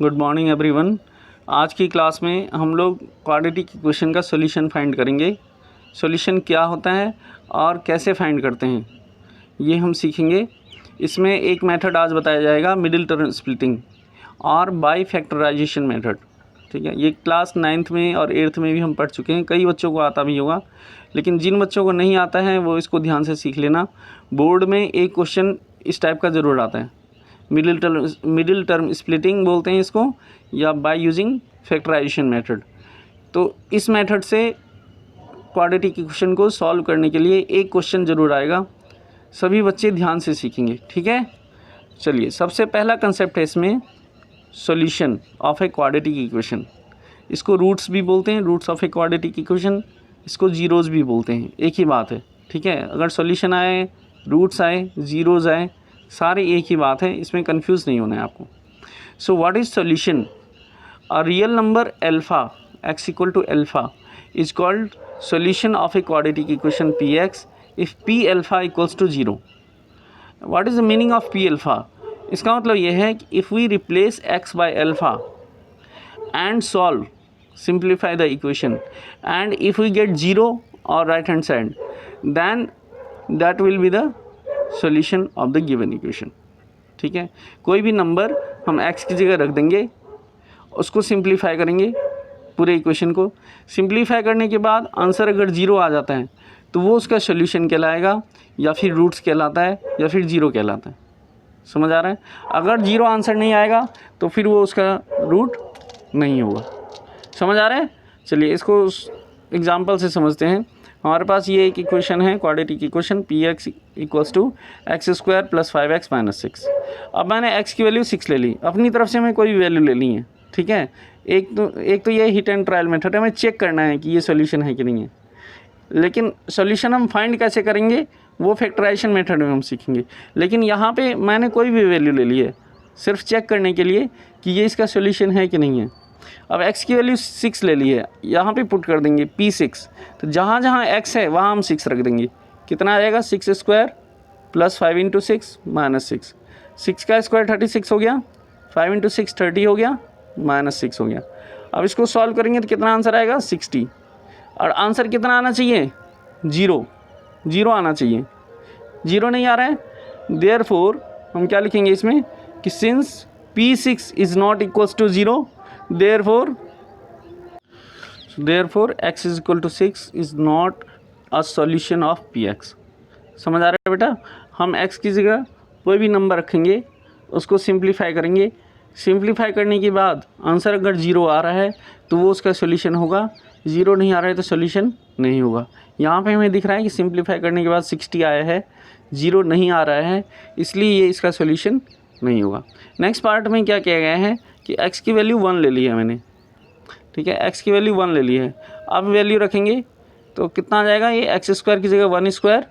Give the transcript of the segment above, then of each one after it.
Good morning everyone. आज की class में हम लोग क्वाड्रेटिक इक्वेशन का सॉल्यूशन फाइंड करेंगे। सॉल्यूशन क्या होता है और कैसे फाइंड करते हैं ये हम सीखेंगे। इसमें एक मेथड आज बताया जाएगा, मिडिल टर्म स्प्लिटिंग और बाई फैक्टराइजेशन मेथड। ठीक है, ये क्लास 9th में और 8th में भी हम पढ़ चुके हैं। कई बच्चों को आता भी होगा, लेकिन जिन बच्चों को नहीं आता है वो इसको ध्यान से सीख लेना। बोर्ड में एक क्वेश्चन इस टाइप का ज़रूर आता है। मिडिल टर्म स्प्लिटिंग बोलते हैं इसको, या बाय यूजिंग फैक्टराइजेशन मेथड। तो इस मेथड से क्वाड्रेटिक इक्वेशन को सॉल्व करने के लिए एक क्वेश्चन ज़रूर आएगा। सभी बच्चे ध्यान से सीखेंगे, ठीक है। चलिए, सबसे पहला कंसेप्ट है इसमें solution of a quadratic equation. इसको रूट्स भी बोलते हैं, roots of a quadratic equation. इसको जीरोज़ भी बोलते हैं, एक ही बात है, ठीक है। अगर सॉल्यूशन आए, रूट्स आए, जीरोज़ आए, सारे एक ही बात है, इसमें कंफ्यूज नहीं होना है आपको। So what is solution? A real number alpha x equal to alpha is called solution of a quadratic equation px if p alpha equals to 0। What is the meaning of p alpha? इसका मतलब यह है कि if we replace x by alpha and solve, simplify the equation, and if we get 0 और right hand side, then that will be the solution of the given equation. ठीक है, कोई भी नंबर हम x की जगह रख देंगे, उसको सिंप्लीफाई करेंगे, पूरे इक्वेशन को सिंप्लीफाई करने के बाद आंसर अगर 0 आ जाता है तो वो उसका सॉल्यूशन कहलाएगा, या फिर रूट्स कहलाता है, या फिर 0 कहलाता है। समझ आ रहा है? अगर 0 आंसर नहीं आएगा तो फिर वो उसका रूट नहीं होगा। समझ आ रहा है? चलिए, इसको एग्जाम्पल से समझते हैं। हमारे पास ये एक इक्वेशन है, quadratic equation px equals to x² + 5x - 6। अब मैंने x की वैल्यू 6 ले ली, अपनी तरफ से मैं कोई भी वैल्यू ले ली है, ठीक है। एक तो ये हिट एंड ट्रायल मेथड है, हमें चेक करना है कि ये सॉल्यूशन है कि नहीं है। लेकिन सॉल्यूशन हम फाइंड कैसे करेंगे वो फैक्टराइजेशन मेथड में हम सीखेंगे। लेकिन यहाँ पे मैंने कोई भी वैल्यू ले ली है, सिर्फ चेक करने के लिए कि ये इसका सॉल्यूशन है कि नहीं है। अब x की वैल्यू 6 ले ली है, यहाँ पे पुट कर देंगे p6। तो जहाँ जहाँ x है वहाँ हम 6 रख देंगे। कितना आ जाएगा? 6² + 5 × 6 - 6। 6 का स्क्वायर 36 हो गया, 5 × 6 30 हो गया, -6 हो गया। अब इसको सॉल्व करेंगे तो कितना आंसर आएगा? 60। और आंसर कितना आना चाहिए? 0 आना चाहिए। 0 नहीं आ रहा है, देयरफॉर हम क्या लिखेंगे इसमें कि since p6 is not equals to 0, therefore x is equal to 6 is not a solution of px। समझ आ रहा है बेटा? हम x की जगह कोई भी नंबर रखेंगे, उसको सिंप्लीफाई करेंगे। सिंप्लीफाई करने के बाद आंसर अगर 0 आ रहा है तो वो उसका सॉल्यूशन होगा, 0 नहीं आ रहा है तो सॉल्यूशन नहीं होगा। यहाँ पे हमें दिख रहा है कि सिंप्लीफाई करने के बाद 60 आया है, 0 नहीं आ रहा है, इसलिए ये इसका सॉल्यूशन नहीं होगा। नेक्स्ट पार्ट में क्या किया गया है कि x की वैल्यू 1 ले ली है मैंने, ठीक है। x की वैल्यू 1 ले ली है। अब वैल्यू रखेंगे तो कितना आ जाएगा? ये x² की जगह 1²,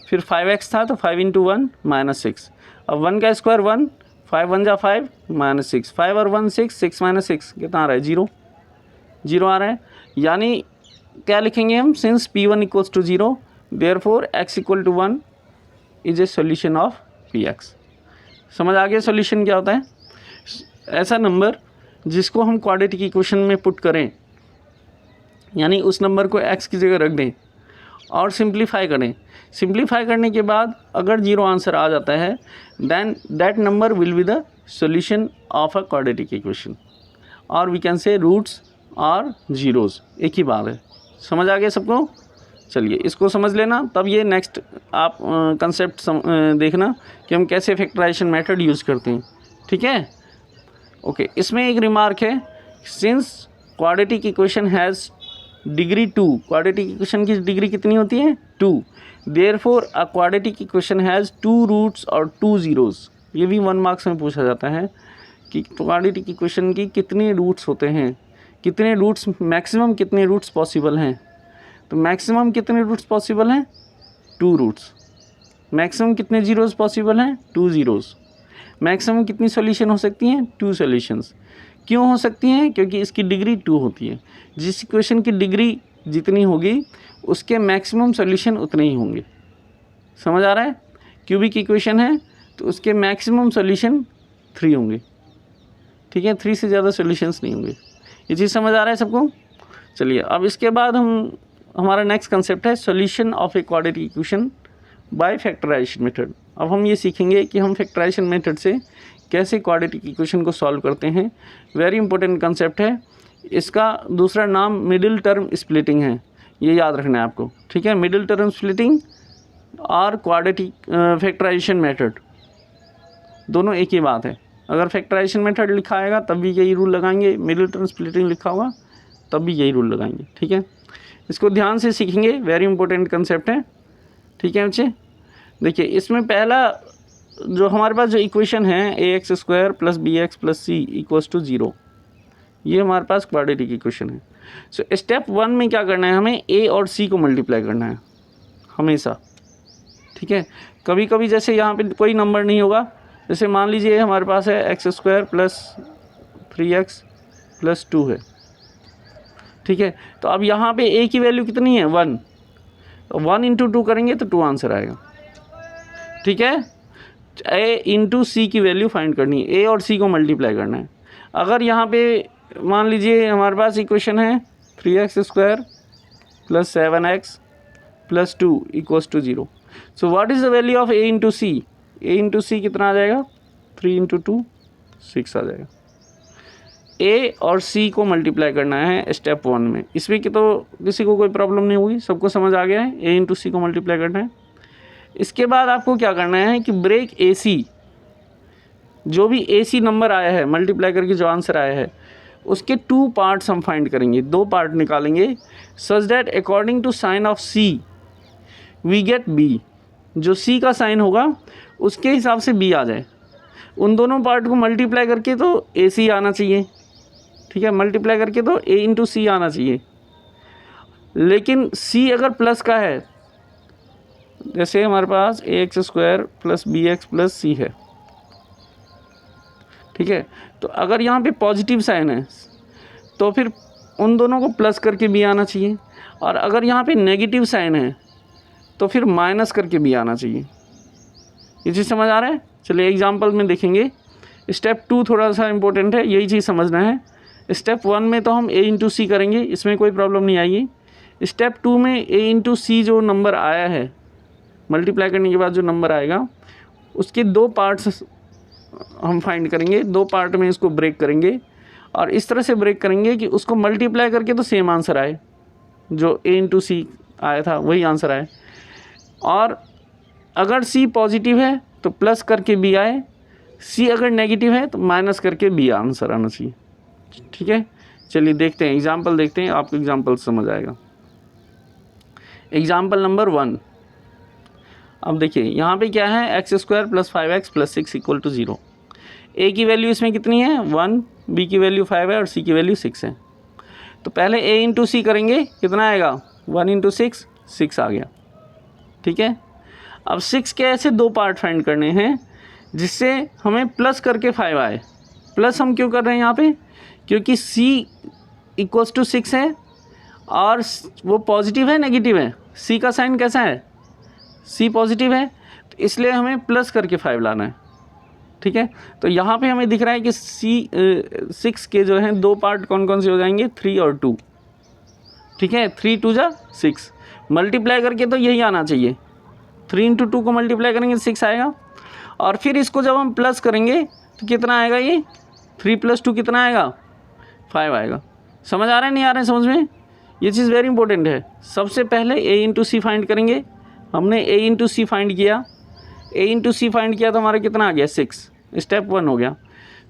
फिर 5x था तो 5 × 1 - 6। अब 1 का स्क्वायर 1, 5 1 जा 5 - 6, 5 और 1 6, 6 - 6 कितना आ रहा है? 0 आ रहा है। यानी क्या लिखेंगे हम? Since p1 equals to 0, therefore x equal to 1 is a solution of px। समझ आ गया सॉल्यूशन क्या होता है? ऐसा नंबर जिसको हम क्वाड्रेटिक इक्वेशन में पुट करें, यानी उस नंबर को x की जगह रख दें और सिंप्लीफाई करें। सिंप्लीफाई करने के बाद अगर 0 आंसर आ जाता है, then that number will be the solution of a quadratic equation, और वी कैन से रूट्स और जीरोज़, एक ही बात है। समझ आ गया सबको? चलिए, इसको समझ लेना, तब ये नेक्स्ट आप कंसेप्ट देखना कि हम कैसे फैक्टराइजेशन मेथड यूज़ करते हैं, ठीक है। ओके, इसमें एक रिमार्क है, since quadratic equation has degree 2, quadratic equation की डिग्री कितनी होती है? 2। Therefore a quadratic equation has 2 roots और 2 ज़ीरोज़। ये भी 1 मार्क्स में पूछा जाता है कि क्वाड्रेटिक इक्वेशन की कितने रूट्स होते हैं, कितने रूट्स, मैक्सिमम कितने रूट्स पॉसिबल हैं। तो मैक्सिमम कितने रूट्स पॉसिबल हैं? 2 रूट्स। मैक्सिमम कितने जीरोज़ पॉसिबल हैं? 2 ज़ीरोज़। मैक्सिमम कितनी सॉल्यूशन हो सकती हैं? 2 सॉल्यूशंस। क्यों हो सकती हैं? क्योंकि इसकी डिग्री 2 होती है। जिस इक्वेशन की डिग्री जितनी होगी उसके मैक्सिमम सॉल्यूशन उतने ही होंगे। समझ आ रहा है? क्यूबिक इक्वेशन है तो उसके मैक्सिमम सॉल्यूशन 3 होंगे। ठीक है, 3 से ज़्यादा सॉल्यूशंस नहीं होंगे। ये चीज़ समझ आ रहा है सबको? चलिए अब इसके बाद हमारा नेक्स्ट कंसेप्ट है solution of a quadratic equation by factorisation method. अब हम ये सीखेंगे कि हम फैक्टराइजेशन मेथड से कैसे क्वाड्रेटिक इक्वेशन को सॉल्व करते हैं। वेरी इंपॉर्टेंट कंसेप्ट है। इसका दूसरा नाम मिडिल टर्म स्प्लिटिंग है, ये याद रखना है आपको, ठीक है। मिडिल टर्म स्प्लिटिंग और क्वाड्रेटिक फैक्टराइजेशन मेथड दोनों एक ही बात है। अगर फैक्टराइजेशन मेथड लिखा आएगा तब भी यही रूल लगाएंगे, मिडिल टर्म स्प्लिटिंग लिखा होगा तब भी यही रूल लगाएंगे, ठीक है। इसको ध्यान से सीखेंगे, वेरी इंपॉर्टेंट कंसेप्ट है, ठीक है बच्चे। देखिए इसमें पहला जो हमारे पास जो इक्वेशन है ax² + bx + c = 0, ये हमारे पास क्वाड्रेटिक इक्वेशन है। सो स्टेप 1 में क्या करना है, हमें a और c को मल्टीप्लाई करना है हमेशा, ठीक है। कभी कभी जैसे यहाँ पे कोई नंबर नहीं होगा, जैसे मान लीजिए हमारे पास है x² + 3x + 2 है, ठीक है। तो अब यहाँ पे a की वैल्यू कितनी है 1, तो 1 × 2 करेंगे तो 2 आंसर आएगा, ठीक है। a × c की वैल्यू फाइंड करनी है, a और c को मल्टीप्लाई करना है। अगर यहाँ पे मान लीजिए हमारे पास इक्वेशन है 3x² + 7x + 2 = 0। So what is the value of a × c? a × c कितना आ जाएगा, 3 × 2 6 आ जाएगा। a और c को मल्टीप्लाई करना है स्टेप 1 में। इसमें कि तो किसी को कोई प्रॉब्लम नहीं होगी, सबको समझ आ गया है, a × c को मल्टीप्लाई करना है। इसके बाद आपको क्या करना है कि ब्रेक ac, जो भी ac नंबर आया है मल्टीप्लाई करके जो आंसर आया है उसके 2 पार्ट्स हम फाइंड करेंगे, 2 पार्ट निकालेंगे, such that according to sign of c we get b। जो c का साइन होगा उसके हिसाब से b आ जाए। उन दोनों पार्ट को मल्टीप्लाई करके तो ac आना चाहिए, ठीक है, मल्टीप्लाई करके तो a × c आना चाहिए। लेकिन c अगर प्लस का है, जैसे हमारे पास ax² + bx + c है, ठीक है। तो अगर यहाँ पे पॉजिटिव साइन है तो फिर उन दोनों को प्लस करके भी आना चाहिए, और अगर यहाँ पे नेगेटिव साइन है तो फिर माइनस करके भी आना चाहिए। ये चीज़ समझ आ रहा है? चलिए एग्जांपल में देखेंगे। स्टेप 2 थोड़ा सा इंपॉर्टेंट है, यही चीज़ समझना है। स्टेप 1 में तो हम a × c करेंगे, इसमें कोई प्रॉब्लम नहीं आएगी। स्टेप 2 में a × c जो नंबर आया है मल्टीप्लाई करने के बाद जो नंबर आएगा उसके 2 पार्ट्स हम फाइंड करेंगे, 2 पार्ट में इसको ब्रेक करेंगे, और इस तरह से ब्रेक करेंगे कि उसको मल्टीप्लाई करके तो सेम आंसर आए, जो a × c आया था वही आंसर आए। और अगर c पॉजिटिव है तो प्लस करके b आए, c अगर नेगेटिव है तो माइनस करके b आंसर आना चाहिए, ठीक है। चलिए देखते हैं, एग्जाम्पल देखते हैं, आपको एग्जाम्पल समझ आएगा। Example number 1। अब देखिए यहाँ पे क्या है, x² + 5x + 6 = 0। a की वैल्यू इसमें कितनी है 1, b की वैल्यू 5 है और c की वैल्यू 6 है। तो पहले a × c करेंगे, कितना आएगा 1 × 6, 6 आ गया, ठीक है। अब 6 के ऐसे 2 पार्ट फाइंड करने हैं जिससे हमें प्लस करके 5 आए। प्लस हम क्यों कर रहे हैं यहाँ पे, क्योंकि c = 6 है और वो पॉजिटिव है नेगेटिव है, c का साइन कैसा है, c पॉजिटिव है, तो इसलिए हमें प्लस करके 5 लाना है, ठीक है। तो यहाँ पे हमें दिख रहा है कि 6 के जो हैं 2 पार्ट कौन कौन से हो जाएंगे, 3 और 2, ठीक है। 3 × 2 = 6, मल्टीप्लाई करके तो यही आना चाहिए, 3 × 2 को मल्टीप्लाई करेंगे 6 आएगा। और फिर इसको जब हम प्लस करेंगे तो कितना आएगा, ये 3 + 2 कितना आएगा 5 आएगा। समझ आ रहा है नहीं आ रहा है समझ में? ये चीज़ वेरी इंपॉर्टेंट है। सबसे पहले a × c फाइंड करेंगे, हमने a × c फाइंड किया, a × c फाइंड किया तो हमारा कितना आ गया 6, स्टेप 1 हो गया।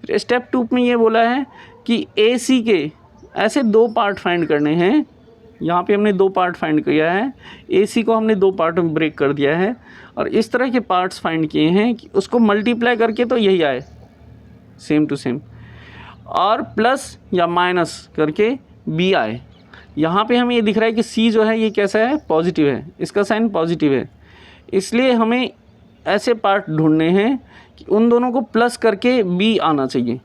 फिर स्टेप 2 में ये बोला है कि ac के ऐसे 2 पार्ट फाइंड करने हैं। यहाँ पे हमने 2 पार्ट फाइंड किया है, ac को हमने 2 पार्ट में ब्रेक कर दिया है, और इस तरह के पार्ट्स फाइंड किए हैं कि उसको मल्टीप्लाई करके तो यही आए सेम टू सेम, और प्लस या माइनस करके b आए। यहाँ पे हमें ये दिख रहा है कि c जो है ये कैसा है, पॉजिटिव है, इसका साइन पॉजिटिव है, इसलिए हमें ऐसे पार्ट ढूंढने हैं कि उन दोनों को प्लस करके b आना चाहिए,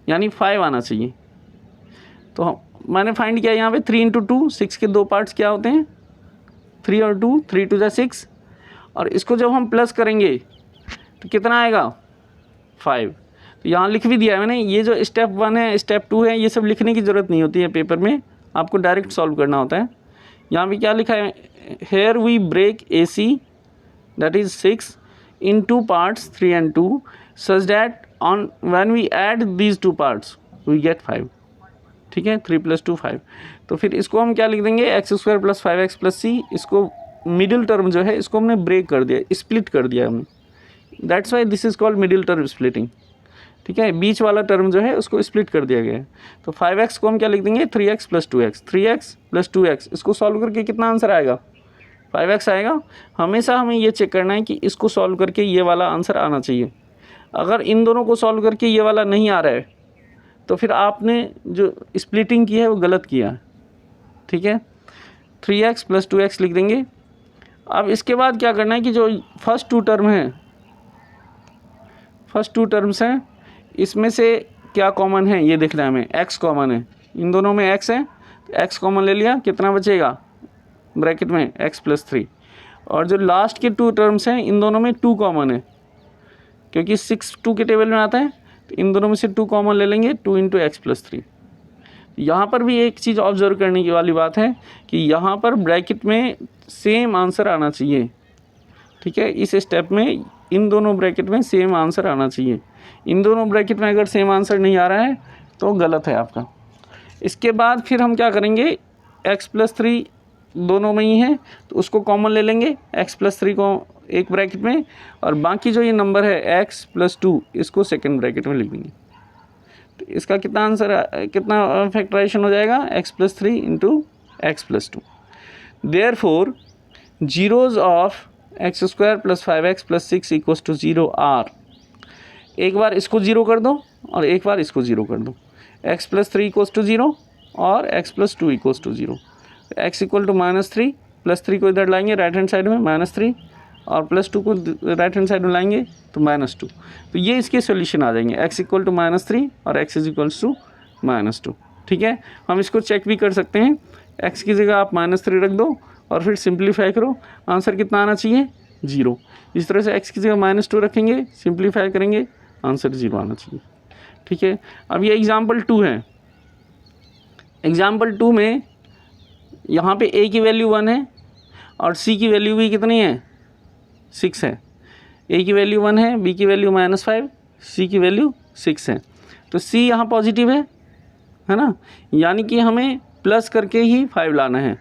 यानी 5 आना चाहिए। तो मैंने फाइंड किया यहाँ पे 3 × 2, 6 के 2 पार्ट्स क्या होते हैं 3 और 2, 3 × 2 = 6, और इसको जब हम प्लस करेंगे तो कितना आएगा 5। तो यहाँ लिख भी दिया है मैंने। ये जो स्टेप 1 है, स्टेप 2 है, ये सब लिखने की ज़रूरत नहीं होती है पेपर में, आपको डायरेक्ट सॉल्व करना होता है। यहाँ पे क्या लिखा है, here we break AC that is 6 in 2 parts 3 and 2 such that on when we add these 2 parts we get 5। ठीक है, 3 + 2 5। तो फिर इसको हम क्या लिख देंगे, x² + 5x + c। इसको मिडिल टर्म जो है इसको हमने ब्रेक कर दिया, स्प्लिट कर दिया हमने, that's why this is called middle term splitting. ठीक है, बीच वाला टर्म जो है उसको स्प्लिट कर दिया गया है। तो 5x को हम क्या लिख देंगे, 3x + 2x। 3x + 2x इसको सॉल्व करके कितना आंसर आएगा, 5x आएगा। हमेशा हमें ये चेक करना है कि इसको सॉल्व करके ये वाला आंसर आना चाहिए। अगर इन दोनों को सॉल्व करके ये वाला नहीं आ रहा है तो फिर आपने जो स्प्लिटिंग की है वो गलत किया है। ठीक है, 3x + 2x लिख देंगे। अब इसके बाद क्या करना है कि जो फर्स्ट 2 टर्म हैं, फर्स्ट 2 टर्म्स हैं, इसमें से क्या कॉमन है ये देखना है हमें। x कॉमन है, इन दोनों में x है, तो x कॉमन ले लिया, कितना बचेगा ब्रैकेट में x + 3। और जो लास्ट के 2 टर्म्स हैं इन दोनों में 2 कॉमन है, क्योंकि 6 2 के टेबल में आता है, तो इन दोनों में से 2 कॉमन ले लेंगे, 2 × x + 3। यहाँ पर भी एक चीज़ ऑब्जर्व करने की वाली बात है कि यहाँ पर ब्रैकेट में सेम आंसर आना चाहिए। ठीक है, इस स्टेप में इन दोनों ब्रैकेट में सेम आंसर आना चाहिए। इन दोनों ब्रैकेट में अगर सेम आंसर नहीं आ रहा है तो गलत है आपका। इसके बाद फिर हम क्या करेंगे, x + 3 दोनों में ही है तो उसको कॉमन ले लेंगे, x + 3 को एक ब्रैकेट में, और बाकी जो ये नंबर है x + 2 इसको सेकंड ब्रैकेट में लिख देंगे। तो इसका कितना आंसर, कितना फैक्टराइजेशन हो जाएगा, x + 3 × x + 2। Therefore zeros of x² + 5x + 6 = 0 are. एक बार इसको 0 कर दो और एक बार इसको 0 कर दो। x + 3 = 0 और x + 2 = 0। x = -3, +3 को इधर लाएंगे राइट हैंड साइड में -3, और +2 को राइट हैंड साइड में लाएंगे तो -2। तो ये इसके सॉल्यूशन आ जाएंगे, x = -3 और x = -2। ठीक है, हम इसको चेक भी कर सकते हैं। x की जगह आप -3 रख दो और फिर सिंप्लीफाई करो, आंसर कितना आना चाहिए, 0। इस तरह से x की जगह -2 रखेंगे, सिंप्लीफाई करेंगे, आंसर 0 आना चाहिए। ठीक है, अब ये एग्जाम्पल 2 है। एग्जाम्पल 2 में यहाँ पे a की वैल्यू 1 है और c की वैल्यू भी कितनी है, 6 है। a की वैल्यू 1 है, b की वैल्यू -5, c की वैल्यू 6 है। तो c यहाँ पॉजिटिव है ना, यानी कि हमें प्लस करके ही 5 लाना है।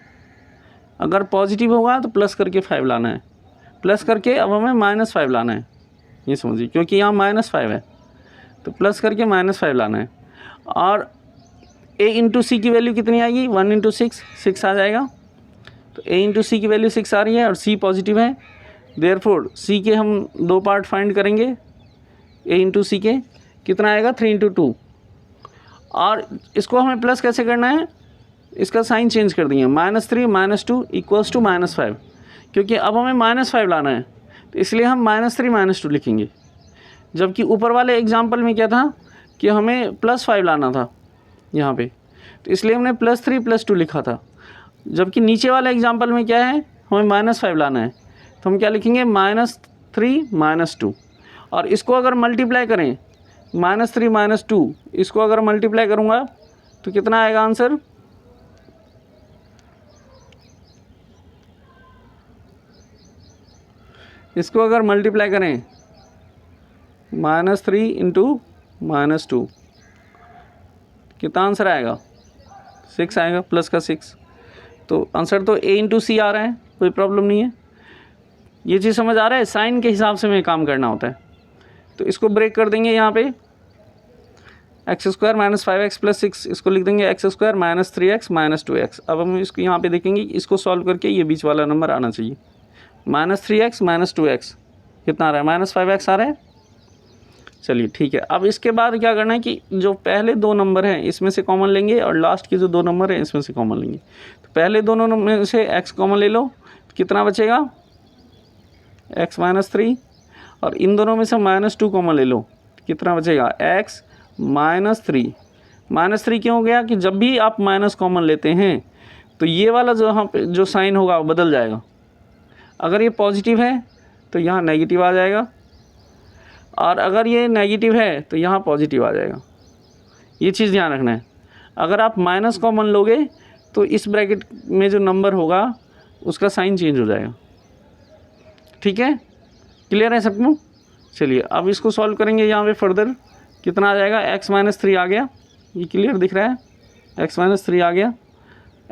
अगर पॉजिटिव होगा तो प्लस करके 5 लाना है, प्लस करके अब हमें -5 लाना है, ये समझिए, क्योंकि यहाँ -5 है तो प्लस करके -5 लाना है। और a × c की वैल्यू कितनी आएगी, 1 × 6, 6 आ जाएगा। तो a × c की वैल्यू 6 आ रही है और c पॉजिटिव है, देयरफॉर c के हम 2 पार्ट फाइंड करेंगे। a × c के कितना आएगा, 3 × 2। और इसको हमें प्लस कैसे करना है, इसका साइन चेंज कर दिए, -3 - 2 = -5, क्योंकि अब हमें -5 लाना है तो इसलिए हम -3 - 2 लिखेंगे। जबकि ऊपर वाले एग्जाम्पल में क्या था कि हमें +5 लाना था यहाँ पे, तो इसलिए हमने +3 + 2 लिखा था। जबकि नीचे वाले एग्जाम्पल में क्या है, हमें -5 लाना है, तो हम क्या लिखेंगे, -3 - 2। और इसको अगर मल्टीप्लाई करें, -3 - 2 इसको अगर मल्टीप्लाई करूँगा तो कितना आएगा आंसर, इसको अगर मल्टीप्लाई करें -3 × -2 कितना आंसर आएगा, 6 आएगा, प्लस का 6। तो आंसर तो a × c आ रहा है, कोई प्रॉब्लम नहीं है। ये चीज़ समझ आ रहा है, साइन के हिसाब से हमें काम करना होता है। तो इसको ब्रेक कर देंगे, यहाँ पे x² - 5x + 6 इसको लिख देंगे x² - 3x - 2x। अब हम इसको यहाँ पे देखेंगे, इसको सॉल्व करके ये बीच वाला नंबर आना चाहिए, -3x - 2x कितना आ रहा है, -5x आ रहा है। चलिए ठीक है, अब इसके बाद क्या करना है कि जो पहले 2 नंबर हैं इसमें से कॉमन लेंगे और लास्ट के जो 2 नंबर हैं इसमें से कॉमन लेंगे। तो पहले दोनों में से x कॉमन ले लो, तो कितना बचेगा, x - 3, और इन दोनों में से -2 कॉमन ले लो, तो कितना बचेगा, x - 3। -3 क्यों हो गया कि जब भी आप माइनस कॉमन लेते हैं तो ये वाला जो यहाँ पे जो साइन होगा वो बदल जाएगा। अगर ये पॉजिटिव है तो यहाँ नेगेटिव आ जाएगा, और अगर ये नेगेटिव है तो यहाँ पॉजिटिव आ जाएगा। ये चीज़ ध्यान रखना है। अगर आप माइनस कॉमन लोगे तो इस ब्रैकेट में जो नंबर होगा उसका साइन चेंज हो जाएगा। ठीक है, क्लियर है सबको? चलिए अब इसको सॉल्व करेंगे। यहाँ पे फर्दर कितना आ जाएगा, x-3 आ गया, ये क्लियर दिख रहा है, x-3 आ गया।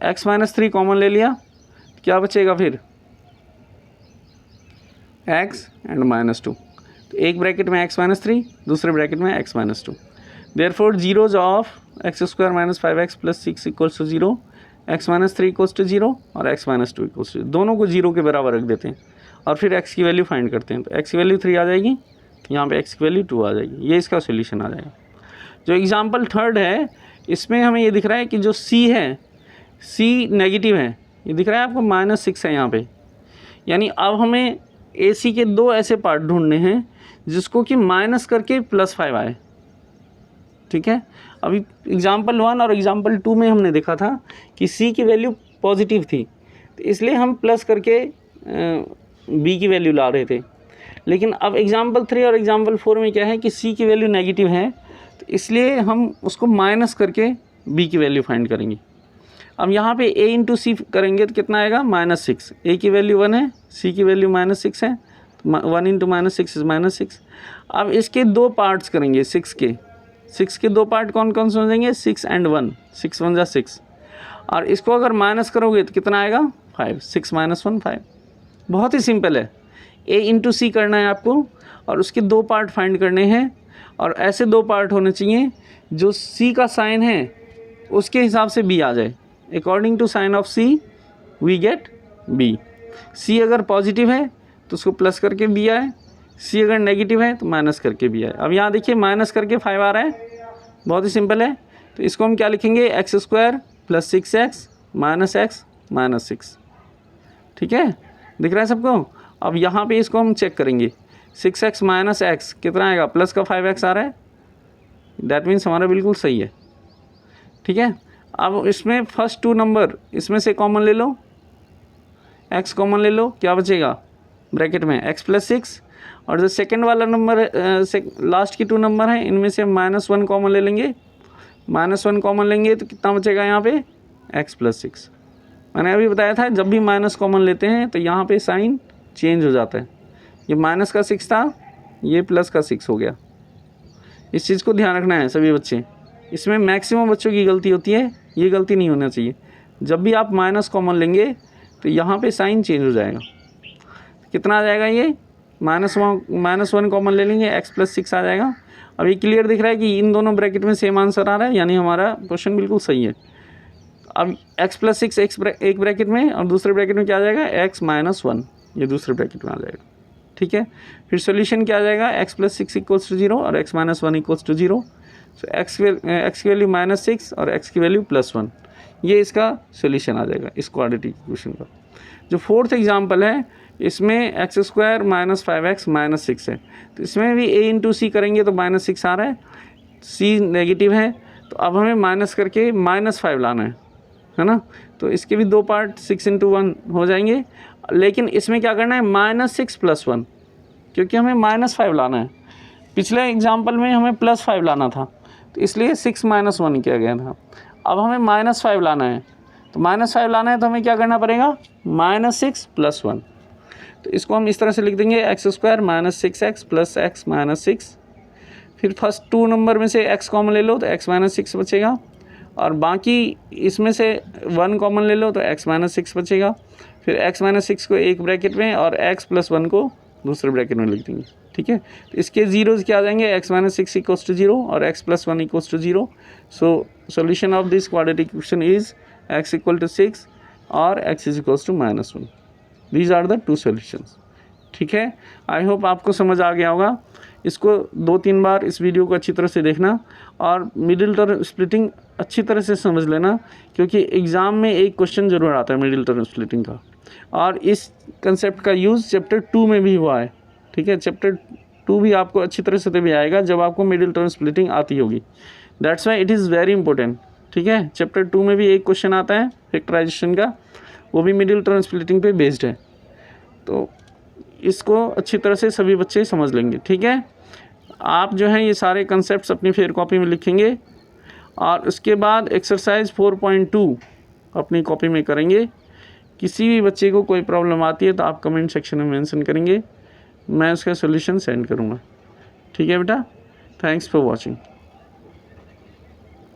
x-3 कॉमन ले लिया, क्या बचेगा फिर, x एंड -2। तो एक ब्रैकेट में x-3, दूसरे ब्रैकेट में x-2। Therefore zeros of x² - 5x + 6 = 0, x-3 = 0 और x-2 = 0। दोनों को 0 के बराबर रख देते हैं और फिर x की वैल्यू फाइंड करते हैं। तो x की वैल्यू 3 आ जाएगी, यहाँ पे x की वैल्यू 2 आ जाएगी। ये इसका सॉल्यूशन आ जाएगा। जो एग्जांपल थर्ड है इसमें हमें ये दिख रहा है कि जो c है, c नेगेटिव है, ये दिख रहा है आपको, -6 है यहाँ पे। यानी अब हमें AC के दो ऐसे पार्ट ढूंढने हैं जिसको कि माइनस करके +5 आए। ठीक है, अभी एग्जांपल 1 और एग्जांपल 2 में हमने देखा था कि C की वैल्यू पॉजिटिव थी, तो इसलिए हम प्लस करके B की वैल्यू ला रहे थे। लेकिन अब एग्जांपल 3 और एग्जांपल 4 में क्या है कि C की वैल्यू नेगेटिव है, तो इसलिए हम उसको माइनस करके B की वैल्यू फाइंड करेंगे। अब यहाँ पे A इंटू C करेंगे तो कितना आएगा, -6। A की वैल्यू 1 है, C की वैल्यू -6 है, 1 इंटू -6 इज़ -6। अब इसके दो पार्ट्स करेंगे 6 के दो पार्ट कौन कौन से हो जाएंगे, 6 एंड 1, 6 1 जा 6। और इसको अगर माइनस करोगे तो कितना आएगा, 5, 6 - 1 5। बहुत ही सिंपल है। A इंटू C करना है आपको और उसके दो पार्ट फाइंड करने हैं, और ऐसे दो पार्ट होने चाहिए जो C का साइन है उसके हिसाब से B आ जाए। According to sign of C we get B। C अगर पॉजिटिव है तो उसको प्लस करके B आए, C अगर नेगेटिव है तो माइनस करके B आए। अब यहाँ देखिए माइनस करके 5 आ रहा है, बहुत ही सिंपल है। तो इसको हम क्या लिखेंगे, x² + 6x - x - 6। ठीक है, दिख रहा है सबको? अब यहाँ पे इसको हम चेक करेंगे, 6x - x कितना आएगा, प्लस का 5x आ रहा है, दैट मीन्स हमारा बिल्कुल सही है। ठीक है, अब इसमें फर्स्ट 2 नंबर इसमें से कॉमन ले लो, x कॉमन ले लो, क्या बचेगा ब्रैकेट में, x + 6। और जो सेकंड वाला नंबर लास्ट की 2 नंबर हैं इनमें से -1 कॉमन ले लेंगे, -1 कॉमन लेंगे तो कितना बचेगा यहाँ पे, x + 6। मैंने अभी बताया था जब भी माइनस कॉमन लेते हैं तो यहाँ पे साइन चेंज हो जाता है। ये माइनस का 6 था, ये प्लस का 6 हो गया। इस चीज़ को ध्यान रखना है सभी बच्चे। इसमें मैक्सिमम बच्चों की गलती होती है, ये गलती नहीं होना चाहिए। जब भी आप माइनस कॉमन लेंगे तो यहाँ पे साइन चेंज हो जाएगा। कितना आ जाएगा ये, -1 कॉमन ले लेंगे, x + 6 आ जाएगा। अब ये क्लियर दिख रहा है कि इन दोनों ब्रैकेट में सेम आंसर आ रहा है, यानी हमारा क्वेश्चन बिल्कुल सही है। अब x + 6 एक ब्रैकेट में और दूसरे ब्रैकेट में क्या आ जाएगा, x - 1, ये दूसरे ब्रैकेट में आ जाएगा। ठीक है, फिर सॉल्यूशन क्या आ जाएगा, x + 6 = 0 और x - 1 = 0। सो x की वैल्यू -6 और x की वैल्यू +1, ये इसका सॉल्यूशन आ जाएगा इस क्वाड्रेटिक इक्वेशन का। जो फोर्थ एग्जांपल है इसमें x² - 5x - 6 है, तो इसमें भी A इंटू C करेंगे तो -6 आ रहा है, C नेगेटिव है, तो अब हमें माइनस करके -5 लाना है ना। तो इसके भी दो पार्ट 6 × 1 हो जाएंगे, लेकिन इसमें क्या करना है, -6 + 1, क्योंकि हमें -5 लाना है। पिछले एग्जाम्पल में हमें +5 लाना था, तो इसलिए 6 - 1 किया गया था। अब हमें -5 लाना है, तो -5 लाना है तो हमें क्या करना पड़ेगा, -6 + 1। तो इसको हम इस तरह से लिख देंगे, x² - 6x + x - 6। फिर फर्स्ट 2 नंबर में से x कॉमन ले लो तो x - 6 बचेगा, और बाकी इसमें से 1 कॉमन ले लो तो x - 6 बचेगा। फिर x - 6 को एक ब्रैकेट में और x + 1 को दूसरे ब्रैकेट में लिख देंगे। ठीक है, तो इसके जीरोज़ क्या आ जाएंगे, x - 6 = 0 और x + 1 = 0। So solution of this quadratic equation is x = 6 और x = -1। These are the 2 solutions. ठीक है, आई होप आपको समझ आ गया होगा। इसको 2-3 बार इस वीडियो को अच्छी तरह से देखना और मिडिल टर्म स्प्लिटिंग अच्छी तरह से समझ लेना, क्योंकि एग्ज़ाम में एक क्वेश्चन ज़रूर आता है मिडिल टर्म स्प्लिटिंग का, और इस कंसेप्ट का यूज़ चैप्टर 2 में भी हुआ है। ठीक है, चैप्टर 2 भी आपको अच्छी तरह से तभी आएगा जब आपको मिडिल टर्म स्प्लिटिंग आती होगी। That's why it is very important. ठीक है, चैप्टर 2 में भी एक क्वेश्चन आता है फैक्टराइजेशन का, वो भी मिडिल टर्म स्प्लिटिंग पे बेस्ड है। तो इसको अच्छी तरह से सभी बच्चे समझ लेंगे। ठीक है, आप जो है ये सारे कंसेप्ट्स अपनी फेयर कॉपी में लिखेंगे और उसके बाद एक्सरसाइज 4.2 अपनी कॉपी में करेंगे। किसी भी बच्चे को कोई प्रॉब्लम आती है तो आप कमेंट सेक्शन में मेंशन करेंगे, मैं उसका सॉल्यूशन सेंड करूँगा। ठीक है बेटा, थैंक्स फॉर वॉचिंग।